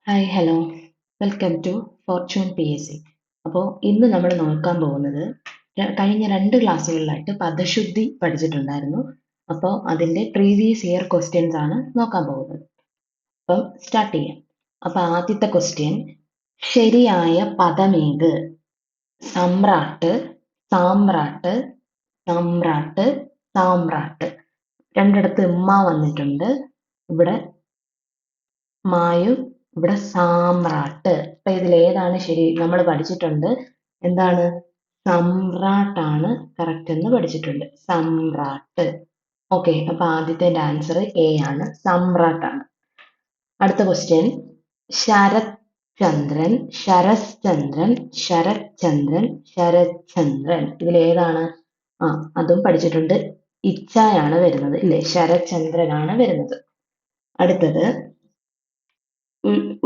Hi hello welcome to Fortune P S C. അപ്പോൾ ഇന്ന് നമ്മൾ നോക്കാൻ പോകുന്നത് കഴിഞ്ഞ 2 ക്ലാസ്സുകളിലായിട്ട് പദശുദ്ധി പഠിച്ചിട്ടുണ്ടായിരുന്നു. അപ്പോൾ അതിൻ്റെ പ്രീവിയസ് ഇയർ ക്വസ്റ്റ്യൻസ് ആണ് നോക്കാൻ പോകുന്നത്. അപ്പം സ്റ്റാർട്ട് ചെയ്യാം. അപ്പോൾ ആദ്യത്തെ ക്വസ്റ്റ്യൻ, ശരിയായ പദമേത്? സമ്രാട്ട്, സാമ്രാട്ട്, സമ്രാട്ട്, സാമ്രാട്ട്. രണ്ടിടത്ത് ഉമ്മ വന്നിട്ടുണ്ട്. ഇവിടെ മായും ഇവിടെ സാമ്രാട്ട്. അപ്പൊ ഇതിൽ ഏതാണ് ശരി? നമ്മൾ പഠിച്ചിട്ടുണ്ട് എന്താണ്? സമ്രാട്ടാണ് കറക്റ്റ് എന്ന് പഠിച്ചിട്ടുണ്ട്. സമ്രാട്ട്. ഓക്കെ, അപ്പൊ ആദ്യത്തെ ആൻസർ എ ആണ്, സമ്രാട്ടാണ്. അടുത്ത ക്വസ്റ്റ്യൻ, ശരത് ചന്ദ്രൻ, ശരത്ചന്ദ്രൻ, ശരത്ചന്ദ്രൻ, ശരത്ചന്ദ്രൻ. ഇതിൽ ഏതാണ്? അതും പഠിച്ചിട്ടുണ്ട്. ഇച്ഛയാണ് വരുന്നത് ഇല്ലേ? ശരത്ചന്ദ്രനാണ് വരുന്നത്. അടുത്തത്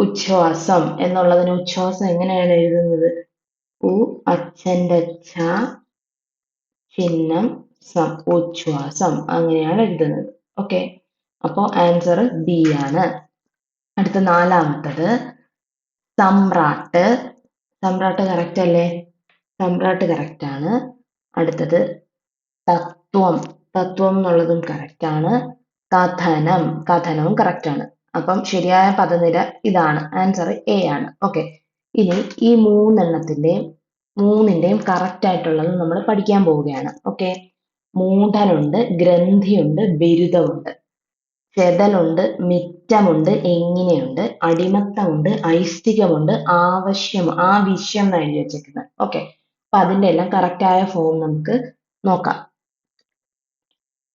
ഉച്ഛ്വാസം എന്നുള്ളതിന് ഉച്ഛ്വാസം എങ്ങനെയാണ് എഴുതുന്നത്? ഉ അച്ഛന്റെ ഛ ചിഹ്നം സം, ഉച്ഛ്വാസം, അങ്ങനെയാണ് എഴുതുന്നത്. ഓക്കെ, അപ്പോൾ ആൻസർ ബി ആണ്. അടുത്ത നാലാമത്തത്, സമ്രാട്ട്. സമ്രാട്ട് കറക്റ്റ് അല്ലേ? സമ്രാട്ട് കറക്റ്റ് ആണ്. അടുത്തത് തത്വം. തത്വം എന്നുള്ളതും കറക്റ്റ് ആണ്. കഥനം, കഥനവും കറക്റ്റ് ആണ്. അപ്പം ശരിയായ പദനിര ഇതാണ്. ആൻസർ എ ആണ്. ഓക്കെ, ഇനി ഈ മൂന്നിന്റെയും കറക്റ്റ് ആയിട്ടുള്ളത് നമ്മൾ പഠിക്കാൻ പോവുകയാണ്. ഓക്കെ, മൂഢനുണ്ട്, ഗ്രന്ഥിയുണ്ട്, ബിരുദമുണ്ട്, ചെതലുണ്ട്, മിറ്റമുണ്ട്, എങ്ങനെയുണ്ട്, അടിമത്തമുണ്ട്, ഐസ്തികമുണ്ട്, ആവശ്യം എന്നാണ് എഴുതി വെച്ചേക്കുന്നത്. ഓക്കെ, അപ്പൊ അതിന്റെ എല്ലാം കറക്റ്റ് ആയ ഫോം നമുക്ക് നോക്കാം.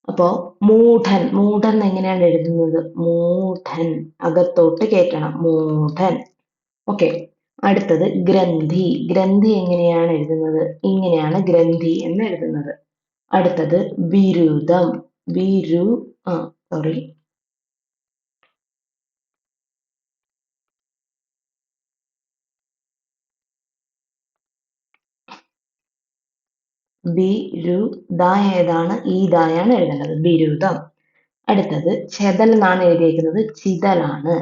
അപ്പോ മൂഢൻ, മൂഢൻ എങ്ങനെയാണ് എഴുതുന്നത്? മൂഢൻ, അകത്തോട്ട് കേറ്റണം, മൂഢൻ. ഓക്കെ, അടുത്തത് ഗ്രന്ഥി. ഗ്രന്ഥി എങ്ങനെയാണ് എഴുതുന്നത്? ഇങ്ങനെയാണ് ഗ്രന്ഥി എന്ന് എഴുതുന്നത്. അടുത്തത് ബിരുദം. ബിരു സോറി ബിരുദ ഏതാണ്? ഈ ദായാണ് എഴുതേണ്ടത്, ബിരുദം. അടുത്തത് ചെതൽ എന്നാണ് എഴുതിയിരിക്കുന്നത്, ചിതലാണ്.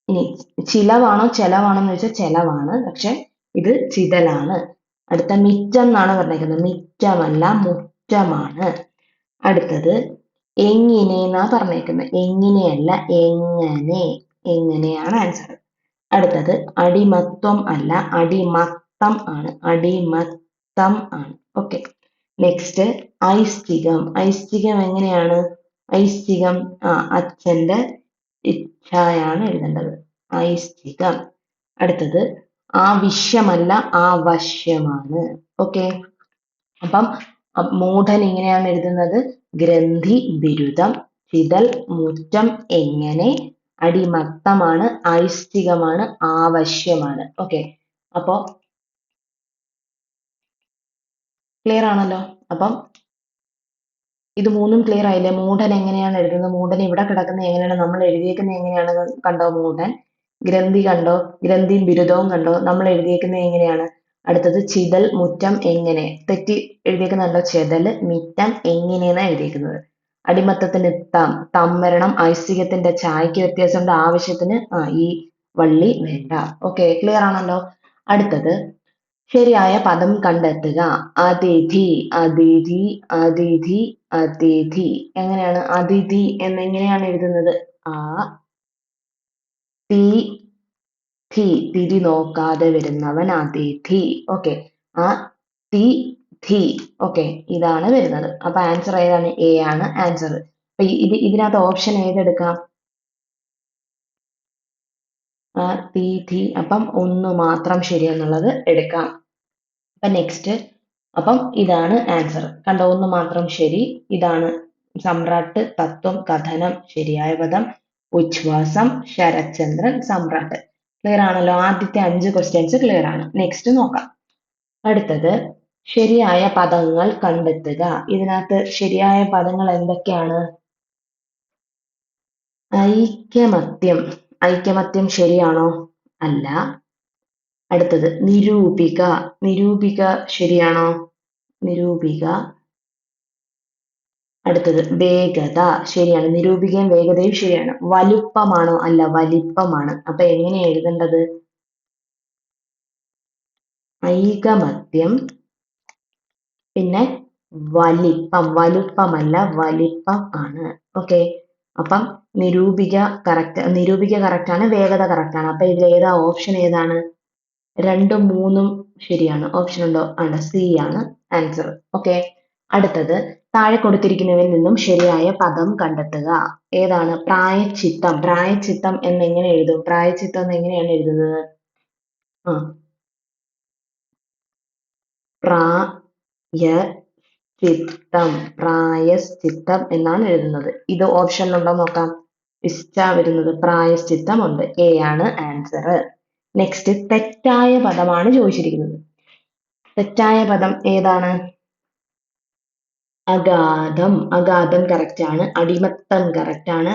ഇനി ചിലവാണോ ചെലവാണോ എന്ന് ചോദിച്ചാൽ ചെലവാണ്, പക്ഷെ ഇത് ചിതലാണ്. അടുത്ത മിറ്റം എന്നാണ് പറഞ്ഞിരിക്കുന്നത്, മിറ്റമല്ല മുറ്റമാണ്. അടുത്തത് എങ്ങനെ എന്നാ പറഞ്ഞേക്കുന്നത്, എങ്ങനെയല്ല എങ്ങനെ, എങ്ങനെയാണ് ആൻസർ. അടുത്തത് അടിമത്വം അല്ല അടിമത്തം ആണ്, അടിമത്തം ആണ്. Okay, next ഐസ്തികം. ഐസ്തികം എങ്ങനെയാണ്? ഐസ്തികം അച്ഛന്റെ ഇച്ഛയാണ് എഴുതേണ്ടത്, ഐസ്തികം. അടുത്തത് ആവശ്യമല്ല ആവശ്യമാണ്. ഓക്കെ, അപ്പം മൂഢൻ ഇങ്ങനെയാണ് എഴുതുന്നത്, ഗ്രന്ഥി, ബിരുദം, ചിതൽ, മുറ്റം, എങ്ങനെ, അടിമത്തമാണ്, ഐസ്തികമാണ്, ആവശ്യമാണ്. ഓക്കെ, അപ്പോ ക്ലിയർ ആണല്ലോ. അപ്പം ഇത് മൂന്നും ക്ലിയർ ആയില്ലേ? മൂഢൻ എങ്ങനെയാണ് എഴുതുന്നത്? മൂഢൻ ഇവിടെ കിടക്കുന്നത് എങ്ങനെയാണ്? നമ്മൾ എഴുതിയേക്കുന്നത് എങ്ങനെയാണ്? കണ്ടോ മൂഢൻ? ഗ്രന്ഥി കണ്ടോ? ഗ്രന്ഥിയും ബിരുദവും കണ്ടോ? നമ്മൾ എഴുതിയേക്കുന്നത് എങ്ങനെയാണ്? അടുത്തത് ചിതൽ, മുറ്റം, എങ്ങനെ. തെറ്റി എഴുതിയേക്കുന്നുണ്ടോ? ചെതൽ, മിറ്റം, എങ്ങനെയെന്നാണ് എഴുതിയേക്കുന്നത്. അടിമത്തത്തിന് തം വരണം, ഐസ്തികത്തിന്റെ ചായക്ക് വ്യത്യാസമുണ്ട്, ആവശ്യത്തിന് ഈ വള്ളി വേണ്ട. ഓക്കെ, ക്ലിയർ ആണല്ലോ. അടുത്തത് ശരിയായ പദം കണ്ടെത്തുക. അതിഥി, അതിഥി, അതിഥി, അതിഥി. എങ്ങനെയാണ് അതിഥി എന്നെങ്ങനെയാണ് എഴുതുന്നത്? ആ തി ഥി, തിരി നോക്കാതെ വരുന്നവൻ അതിഥി. ഓക്കെ, ആ തി ഥി. ഓക്കെ, ഇതാണ് വരുന്നത്. അപ്പൊ ആൻസർ ഏതാണ്? എ ആണ് ആൻസർ. അപ്പൊ ഇതിനകത്ത് ഓപ്ഷൻ ഏതെടുക്കാം? തി ഥി. അപ്പം ഒന്ന് മാത്രം ശരിയെന്നുള്ളത് എടുക്കാം. അപ്പൊ നെക്സ്റ്റ്, അപ്പം ഇതാണ് ആൻസർ. കണ്ടോ, ഒന്ന് മാത്രം ശരി. ഇതാണ് സമ്രാട്ട്, തത്വം, കഥനം ശരിയായ പദം, ഉച്ഛ്വാസം, ശരത്ചന്ദ്രൻ, സമ്രാട്ട്. ക്ലിയർ ആണല്ലോ. ആദ്യത്തെ 5 ക്വസ്റ്റ്യൻസ് ക്ലിയർ ആണ്. നെക്സ്റ്റ് നോക്കാം. അടുത്തത് ശരിയായ പദങ്ങൾ കണ്ടെത്തുക. ഇതിനകത്ത് ശരിയായ പദങ്ങൾ എന്തൊക്കെയാണ്? ഐക്യമത്യം. ഐക്യമത്യം ശരിയാണോ? അല്ല. അടുത്തത് നിരൂപിക. നിരൂപിക ശരിയാണോ? നിരൂപിക അടുത്തത് വേഗത ശരിയാണ്. നിരൂപികയും വേഗതയും ശരിയാണ്. വലുപ്പമാണോ? അല്ല, വലിപ്പമാണ്. അപ്പൊ എങ്ങനെയാ എഴുതേണ്ടത്? ഐകമത്യം പിന്നെ വലിപ്പം. വലുപ്പമല്ല, വലിപ്പം ആണ്. ഓക്കെ. അപ്പം നിരൂപിക കറക്റ്റ്, നിരൂപിക കറക്റ്റ് ആണ്, വേഗത കറക്റ്റ് ആണ്. അപ്പൊ ഇതിൽ ഏതാ ഓപ്ഷൻ ഏതാണ്? രണ്ടും മൂന്നും ശരിയാണ്. ഓപ്ഷൻ ഉണ്ടോ? ആണ്, സി ആണ് ആൻസർ. ഓക്കെ. അടുത്തത് താഴെ കൊടുത്തിരിക്കുന്നവയിൽ നിന്നും ശരിയായ പദം കണ്ടെത്തുക. ഏതാണ്? പ്രായച്ചിത്തം. പ്രായച്ചിത്തം എന്നെങ്ങനെ എഴുതും? പ്രായച്ചിത്തം എന്ന് എങ്ങനെയാണ് എഴുതുന്നത്? ആ, പ്രായശ്ചിത്തം. പ്രായശ്ചിത്തം എന്നാണ് എഴുതുന്നത്. ഇത് ഓപ്ഷനിലുണ്ടോ നോക്കാം. ഇഷ്ട വരുന്നത് പ്രായശ്ചിത്തം ഉണ്ട്. എ ആണ് ആൻസർ. നെക്സ്റ്റ് തെറ്റായ പദമാണ് ചോദിച്ചിരിക്കുന്നത്. തെറ്റായ പദം ഏതാണ്? അഗാധം. അഗാധം കറക്റ്റ് ആണ്. അടിമത്തം കറക്റ്റ് ആണ്.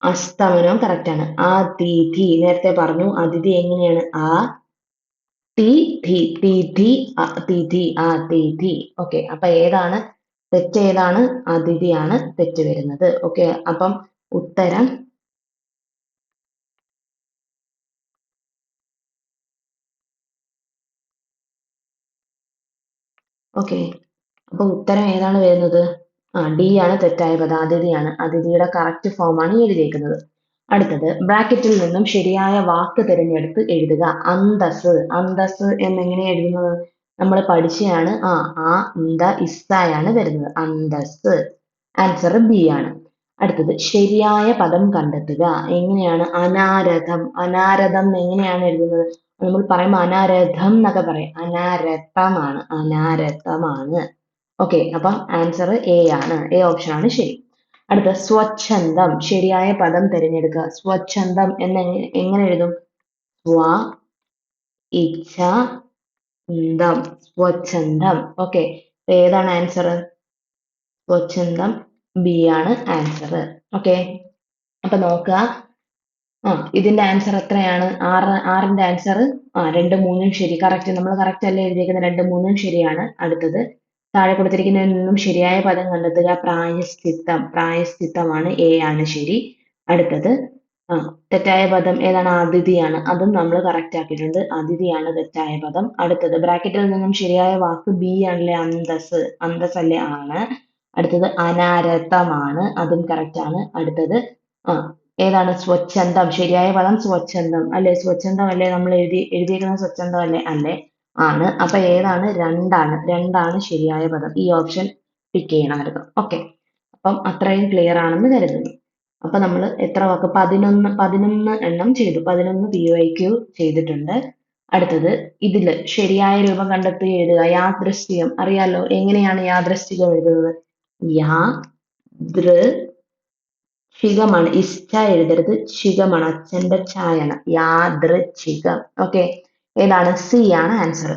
അസ്തമനം കറക്റ്റ് ആണ്. അതിഥി നേരത്തെ പറഞ്ഞു. അതിഥി എങ്ങനെയാണ്? ആ തി ധി തിഥി അതിഥി അതിഥി. ഓക്കെ. അപ്പൊ ഏതാണ് തെറ്റ്? ഏതാണ്? അതിഥിയാണ് തെറ്റ് വരുന്നത്. ഓക്കെ. അപ്പം ഉത്തരം ഓക്കെ. അപ്പൊ ഉത്തരം ഏതാണ് വരുന്നത്? ഡി ആണ് തെറ്റായ പദം. അതിഥിയാണ്. അതിഥിയുടെ കറക്റ്റ് ഫോം ആണ് എഴുതിയേക്കുന്നത്. അടുത്തത് ബ്രാക്കറ്റിൽ നിന്നും ശരിയായ വാക്ക് തിരഞ്ഞെടുത്ത് എഴുതുക. അന്തസ്. അന്തസ് എന്നെങ്ങനെ എഴുതുന്നത്? നമ്മൾ പഠിച്ചതാണ്. ഇസ്സായാണ് വരുന്നത്. അന്തസ്. ആൻസർ ബി ആണ്. അടുത്തത് ശരിയായ പദം കണ്ടെത്തുക. എങ്ങനെയാണ്? അനാരഥം. അനാരഥം എങ്ങനെയാണ് എഴുതുന്നത്? നമ്മൾ പറയുമ്പോൾ അനാരഥം എന്നൊക്കെ പറയും. അനാരഥമാണ്. അനാരഥമാണ്. ഓക്കെ. അപ്പം ആൻസർ എ ആണ്. എ ഓപ്ഷൻ ആണ് ശരി. അടുത്ത സ്വച്ഛന്തം. ശരിയായ പദം തിരഞ്ഞെടുക്കുക. സ്വച്ഛന്തം എന്ന് എങ്ങനെ എഴുതും? സ്വ ഇച്ഛ ന്തം. സ്വച്ഛന്തം. ഓക്കെ. ഏതാണ് ആൻസർ? സ്വച്ഛന്തം ബി ആണ് ആൻസർ. ഓക്കെ. അപ്പൊ നോക്കുക. ഇതിന്റെ ആൻസർ എത്രയാണ്? ആറിന്റെ ആൻസർ രണ്ടും മൂന്നും ശരി. കറക്റ്റ്. നമ്മൾ കറക്റ്റ് അല്ലേ എഴുതിയേക്കുന്നത്? രണ്ടും മൂന്നും ശരിയാണ്. അടുത്തത് താഴെ കൊടുത്തിരിക്കുന്നതിൽ നിന്നും ശരിയായ പദം കണ്ടെത്തുക. പ്രായശ്ചിത്തം. പ്രായശ്ചിത്തമാണ്. എ ആണ് ശരി. അടുത്തത് തെറ്റായ പദം ഏതാണ്? അതിഥിയാണ്. അതും നമ്മൾ കറക്റ്റ് ആക്കിയിട്ടുണ്ട്. അതിഥിയാണ് തെറ്റായ പദം. അടുത്തത് ബ്രാക്കറ്റിൽ നിന്നും ശരിയായ വാക്ക് ബി ആണല്ലേ? അന്തസ്. അന്തസ് അല്ലേ? ആണ്. അടുത്തത് അനാരത്തമാണ്. അതും കറക്റ്റ് ആണ്. അടുത്തത് ആ ഏതാണ്? സ്വച്ഛന്തം. ശരിയായ പദം സ്വച്ഛന്തം അല്ലെ? സ്വച്ഛന്തം അല്ലേ? നമ്മൾ എഴുതിയിരിക്കുന്ന സ്വച്ഛന്തം അല്ലേ? അല്ലേ? ആണ്. അപ്പൊ ഏതാണ്? രണ്ടാണ്. രണ്ടാണ് ശരിയായ പദം. ഈ ഓപ്ഷൻ പിക്ക് ചെയ്യണമായിരുന്നു. ഓക്കെ. അപ്പം അത്രയും ക്ലിയർ ആണെന്ന് കരുതുന്നു. അപ്പൊ നമ്മൾ എത്ര വാക്ക്? 11 എണ്ണം ചെയ്തു. 11 PYQ ചെയ്തിട്ടുണ്ട്. അടുത്തത് ഇതില് ശരിയായ രൂപം കണ്ടെത്തി എഴുതുക. യാദൃശ്ചികം. അറിയാലോ എങ്ങനെയാണ് യാദൃശ്ചികം എഴുതുന്നത്? യാ ദൃ ശിഖമാണ്. ഇഷ്ട എഴുതരുത്. ശിഖമാണ്. അച്ഛന്റെ ഛായാണ്. യാദൃച്ഛികം. ഓക്കെ. ഏതാണ്? സി ആണ് ആൻസർ.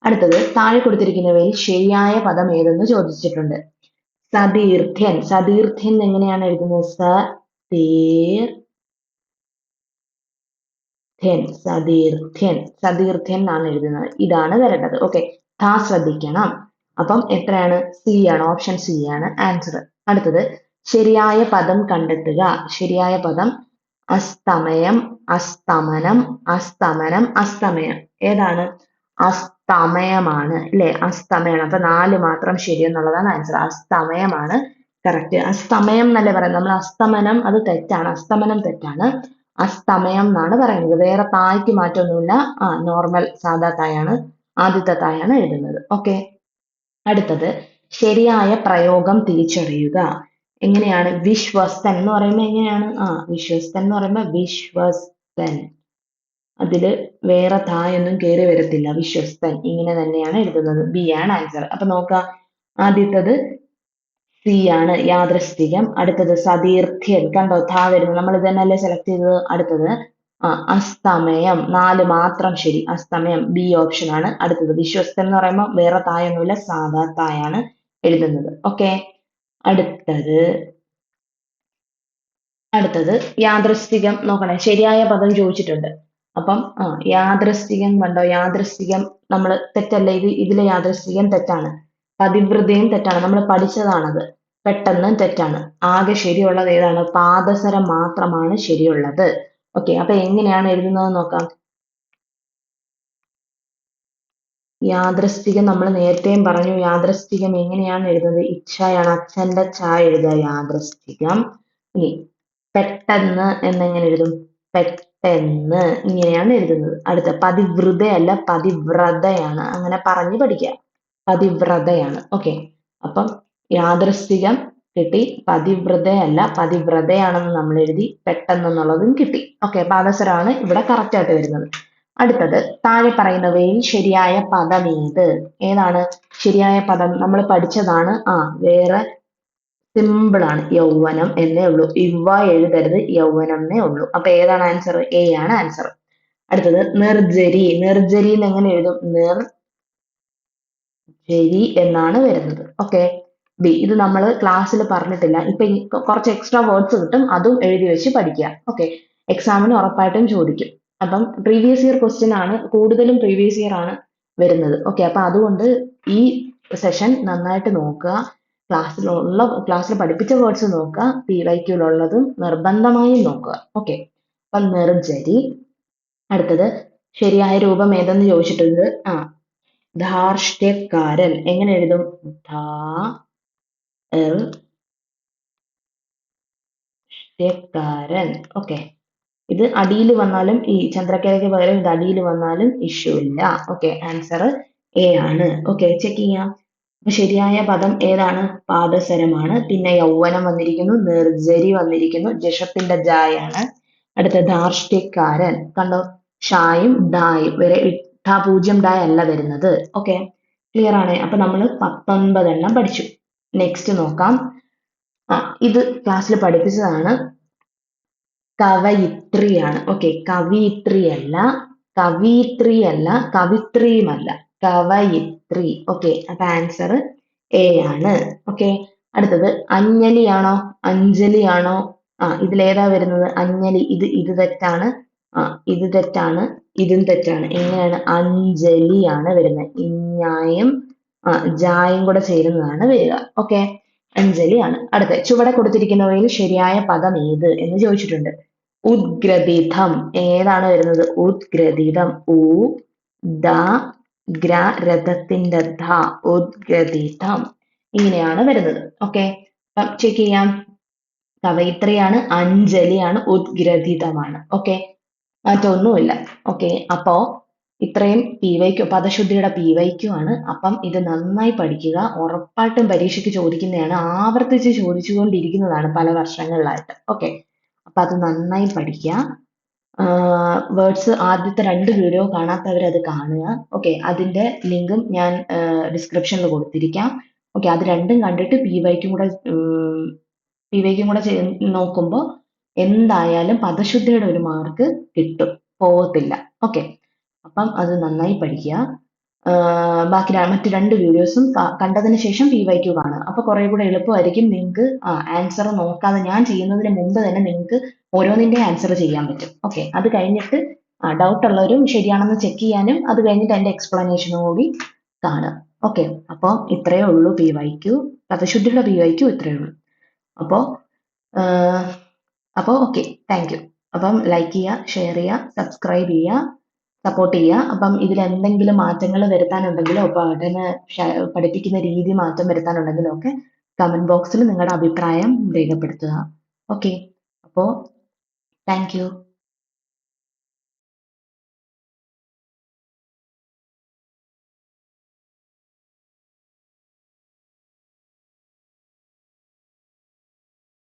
അടുത്തത് താഴെ കൊടുത്തിരിക്കുന്നവയിൽ ശരിയായ പദം ഏതെന്ന് ചോദിച്ചിട്ടുണ്ട്. സതീർത്ഥ്യൻ. സതീർത്ഥ്യൻ എങ്ങനെയാണ് എഴുതുന്നത്? സതീർത്ഥ്യൻ. സതീർത്ഥ്യൻ എന്നാണ് എഴുതുന്നത്. ഇതാണ് വരേണ്ടത്. ഓക്കെ. ശ്രദ്ധിക്കണം. അപ്പം എത്രയാണ്? സി ആണ്. ഓപ്ഷൻ സി ആണ് ആൻസർ. അടുത്തത് ശരിയായ പദം കണ്ടെത്തുക. ശരിയായ പദം അസ്തമയം, അസ്തമനം, അസ്തമനം, അസ്തമയം. ഏതാണ്? അസ്തമയമാണ് അല്ലെ? അസ്തമയം. അപ്പൊ 4 മാത്രം ശരി എന്നുള്ളതാണ് ആൻസർ. അസ്തമയമാണ് കറക്റ്റ്. അസ്തമയം എന്നല്ലേ പറയുന്നത്. നമ്മൾ അസ്തമനം അത് തെറ്റാണ്. അസ്തമനം തെറ്റാണ്. അസ്തമയം എന്നാണ് പറയുന്നത്. വേറെ തായ്ക്ക് മാറ്റമൊന്നുമില്ല. നോർമൽ സാധാ തായാണ്. ആദ്യത്തെ തായാണ് എഴുതുന്നത്. ഓക്കെ. അടുത്തത് ശരിയായ പ്രയോഗം തിരിച്ചറിയുക. എങ്ങനെയാണ്? വിശ്വസ്തൻ എന്ന് പറയുമ്പോൾ എങ്ങനെയാണ്? വിശ്വസ്തൻ എന്ന് പറയുമ്പോൾ വിശ്വസ്തൻ. അതില് വേറെ തായൊന്നും കയറി വരത്തില്ല. വിശ്വസ്തൻ ഇങ്ങനെ തന്നെയാണ് എഴുതുന്നത്. ബി ആണ് ആൻസർ. അപ്പൊ നോക്കാം. ആദ്യത്തത് സി ആണ് യാദൃശ്ചികം. അടുത്തത് സതീർത്ഥ്യൻ. കണ്ടോ? വരുന്നത്. നമ്മൾ ഇത് തന്നെയല്ലേ സെലക്ട് ചെയ്തത്. അടുത്തത് അസ്തമയം. 4 മാത്രം ശരി. അസ്തമയം ബി ഓപ്ഷൻ ആണ്. അടുത്തത് വിശ്വസ്തൻ എന്ന് പറയുമ്പോൾ വേറെ തായൊന്നുമില്ല. സാധാ തായാണ് എഴുതുന്നത്. ഓക്കെ. അടുത്തത് അടുത്തത് യാദൃശ്ചികം നോക്കണേ. ശരിയായ പദം ചോദിച്ചിട്ടുണ്ട്. അപ്പം യാദൃശ്ചികം കണ്ടോ? യാദൃശ്ചികം നമ്മൾ തെറ്റല്ലേ? ഇതിലെ യാദൃശ്ചികം തെറ്റാണ്. പതിവ്രതയും തെറ്റാണ്. നമ്മൾ പഠിച്ചതാണത്. പെട്ടെന്ന് തെറ്റാണ്. ആകെ ശരിയുള്ളത് ഏതാണ്? പാദസരം മാത്രമാണ് ശരിയുള്ളത്. ഓക്കെ, അപ്പൊ എങ്ങനെയാണ് എഴുതുന്നത് നോക്കാം. യാദൃശ്ചികം നമ്മൾ നേരത്തെയും പറഞ്ഞു. യാദൃശ്ചികം എങ്ങനെയാണ് എഴുതുന്നത്? ഇച്ഛയാണ്. അച്ഛന്റെ ഛ എഴുതുക യാദൃശ്ചികം. ഇനി പെട്ടെന്ന് എന്നെങ്ങനെ എഴുതും? പെട്ടെന്ന് ഇങ്ങനെയാണ് എഴുതുന്നത്. അടുത്ത പതിവ്രതയല്ല പതിവ്രതയാണ്. അങ്ങനെ പറഞ്ഞു പഠിക്കുക. പതിവ്രതയാണ്. ഓക്കെ, അപ്പം യാദൃശ്ചികം കിട്ടി, പതിവ്രതയല്ല പതിവ്രതയാണെന്ന് നമ്മൾ എഴുതി, പെട്ടെന്നെന്നുള്ളതും കിട്ടി. ഓക്കെ, പാദസരമാണ് ഇവിടെ കറക്റ്റ് ആയിട്ട് വരുന്നത്. അടുത്തത് താഴെ പറയുന്നവയിൽ ശരിയായ പദം ഏത്? ഏതാണ് ശരിയായ പദം? നമ്മൾ പഠിച്ചതാണ്. വേറെ സിമ്പിൾ ആണ്. യൗവനം എന്നേ ഉള്ളൂ. ഇവ എഴുതരുത്, യൗവനം എന്നേ ഉള്ളൂ. അപ്പൊ ഏതാണ് ആൻസർ? എ ആണ് ആൻസർ. അടുത്തത് നിർജരി. നിർജരി എന്ന് എങ്ങനെ എഴുതും? നിർജരി എന്നാണ് വരുന്നത്. Okay, B. ഇത് നമ്മൾ ക്ലാസ്സിൽ പറഞ്ഞിട്ടില്ല. ഇപ്പൊ കുറച്ച് എക്സ്ട്രാ വേർഡ്സ് കിട്ടും, അതും എഴുതി വെച്ച് പഠിക്കുക. ഓക്കെ, എക്സാമിന് ഉറപ്പായിട്ടും ചോദിക്കും. അപ്പം പ്രീവിയസ് ഇയർ ക്വസ്റ്റ്യൻ ആണ്, കൂടുതലും പ്രീവിയസ് ഇയർ ആണ് വരുന്നത്. ഓക്കെ, അപ്പൊ അതുകൊണ്ട് ഈ സെഷൻ നന്നായിട്ട് നോക്കുക. ക്ലാസ്സിൽ പഠിപ്പിച്ച വേർഡ്സ് നോക്കുക, PYQ-ലുള്ളതും നിർബന്ധമായും നോക്കുക. ഓക്കെ, അപ്പം നിർജരി. അടുത്തത് ശരിയായ രൂപം ഏതെന്ന് ചോദിച്ചിട്ടുണ്ട്. ധാർഷ്ട്യക്കാരൻ എങ്ങനെ എഴുതും? ധാർഷ്ട്യക്കാരൻ. ഓക്കെ, ഇത് അടിയിൽ വന്നാലും, ഈ ചന്ദ്രക്കലയ്ക്ക് പകരം ഇത് അടിയിൽ വന്നാലും ഇഷ്യൂ ഇല്ല. ഓക്കെ, ആൻസർ എ ആണ്. ഓക്കെ, ചെക്ക് ചെയ്യാം. അപ്പൊ ശരിയായ പദം ഏതാണ്? പാദസരമാണ്. പിന്നെ യൗവനം വന്നിരിക്കുന്നു, നിർജരി വന്നിരിക്കുന്നു, ജഷത്തിന്റെ ജായാണ്. അടുത്ത ധാർഷ്ട്യക്കാരൻ കണ്ടോ, ഷായും ഡായും വരെ പൂജ്യം ഡാ അല്ല വരുന്നത്. ഓക്കെ, ക്ലിയർ ആണ്. അപ്പൊ നമ്മൾ 19 എണ്ണം പഠിച്ചു. നെക്സ്റ്റ് നോക്കാം. ഇത് ക്ലാസ്സിൽ പഠിപ്പിച്ചതാണ്. കവയിത്രിയാണ്. ഓക്കെ, കവിയിത്രിയല്ല, കവിയിത്രിയല്ല, കവിത്രിയുമല്ല, കവയിത്രി. ഓക്കെ, അപ്പൊ ആൻസർ എ ആണ്. ഓക്കെ, അടുത്തത് അഞ്ജലിയാണോ അഞ്ജലിയാണോ? ഇതിലേതാ വരുന്നത്? അഞ്ജലി. ഇത് തെറ്റാണ്. ഇത് തെറ്റാണ്, ഇതും തെറ്റാണ്. എങ്ങനെയാണ്? അഞ്ജലിയാണ് വരുന്നത്. ഇഞ്ഞായും ജായും കൂടെ ചേരുന്നതാണ് വരിക. ഓക്കെ, അഞ്ജലിയാണ്. അടുത്ത ചുവടെ കൊടുത്തിരിക്കുന്നവയിൽ ശരിയായ പദം ഏത് എന്ന് ചോദിച്ചിട്ടുണ്ട്. ഉദ്ഗ്രഥിതം. ഏതാണ് വരുന്നത്? ഉദ്ഗ്രഥിതം. ദ ഗ്ര രഥത്തിന്റെ ധ. ഉദ്ഗ്രഥിതം ഇങ്ങനെയാണ് വരുന്നത്. ഓക്കെ, ചെക്ക് ചെയ്യാം. കവയിത്രിയാണ്, അഞ്ജലിയാണ്, ഉദ്ഗ്രഥിതമാണ്. ഓക്കെ, മാറ്റമൊന്നുമില്ല. ഓക്കെ, അപ്പോ ഇത്രയും PYQ, പദശുദ്ധിയുടെ PYQ ആണ്. അപ്പം ഇത് നന്നായി പഠിക്കുക. ഉറപ്പായിട്ടും പരീക്ഷയ്ക്ക് ചോദിക്കുന്നതാണ്, ആവർത്തിച്ച് ചോദിച്ചുകൊണ്ടിരിക്കുന്നതാണ് പല വർഷങ്ങളിലായിട്ട്. ഓക്കെ, അപ്പൊ അത് നന്നായി പഠിക്കുക. വേർഡ്സ് ആദ്യത്തെ 2 വീഡിയോ കാണാത്തവർ അത് കാണുക. ഓക്കെ, അതിന്റെ ലിങ്കും ഞാൻ ഡിസ്ക്രിപ്ഷനിൽ കൊടുത്തിരിക്കാം. ഓക്കെ, അത് രണ്ടും കണ്ടിട്ട് PYQ കൂടെ നോക്കുമ്പോൾ എന്തായാലും പദശുദ്ധിയുടെ ഒരു മാർക്ക് കിട്ടും, പോകത്തില്ല. ഓക്കെ, അപ്പം അത് നന്നായി പഠിക്കുക. ബാക്കി മറ്റ് 2 വീഡിയോസും കണ്ടതിന് ശേഷം PYQ കാണുക. അപ്പൊ കുറെ കൂടെ എളുപ്പമായിരിക്കും. നിങ്ങൾക്ക് ആൻസർ നോക്കാതെ, ഞാൻ ചെയ്യുന്നതിന് മുമ്പ് തന്നെ നിങ്ങൾക്ക് ഓരോന്നിന്റെ ആൻസർ ചെയ്യാൻ പറ്റും. ഓക്കെ, അത് കഴിഞ്ഞിട്ട് ഡൗട്ട് ഉള്ളവരും ശരിയാണെന്ന് ചെക്ക് ചെയ്യാനും, അത് കഴിഞ്ഞിട്ട് അതിന്റെ എക്സ്പ്ലനേഷനും കൂടി കാണുക. ഓക്കെ, അപ്പോൾ ഇത്രയേ ഉള്ളൂ PYQ. പദശുദ്ധിയുടെ PYQ ഇത്രയേ ഉള്ളൂ. അപ്പോൾ ഓക്കെ, താങ്ക് യു. അപ്പം ലൈക്ക് ചെയ്യുക, ഷെയർ ചെയ്യുക, സബ്സ്ക്രൈബ് ചെയ്യുക, സപ്പോർട്ട് ചെയ്യുക. അപ്പം ഇതിൽ എന്തെങ്കിലും മാറ്റങ്ങൾ വരുത്താനുണ്ടെങ്കിലോ പഠന പഠിപ്പിക്കുന്ന രീതി മാറ്റം വരുത്താനുണ്ടെങ്കിലോ ഒക്കെ കമന്റ് ബോക്സിൽ നിങ്ങളുടെ അഭിപ്രായം രേഖപ്പെടുത്തുക. ഓക്കെ, അപ്പോൾ താങ്ക് യു.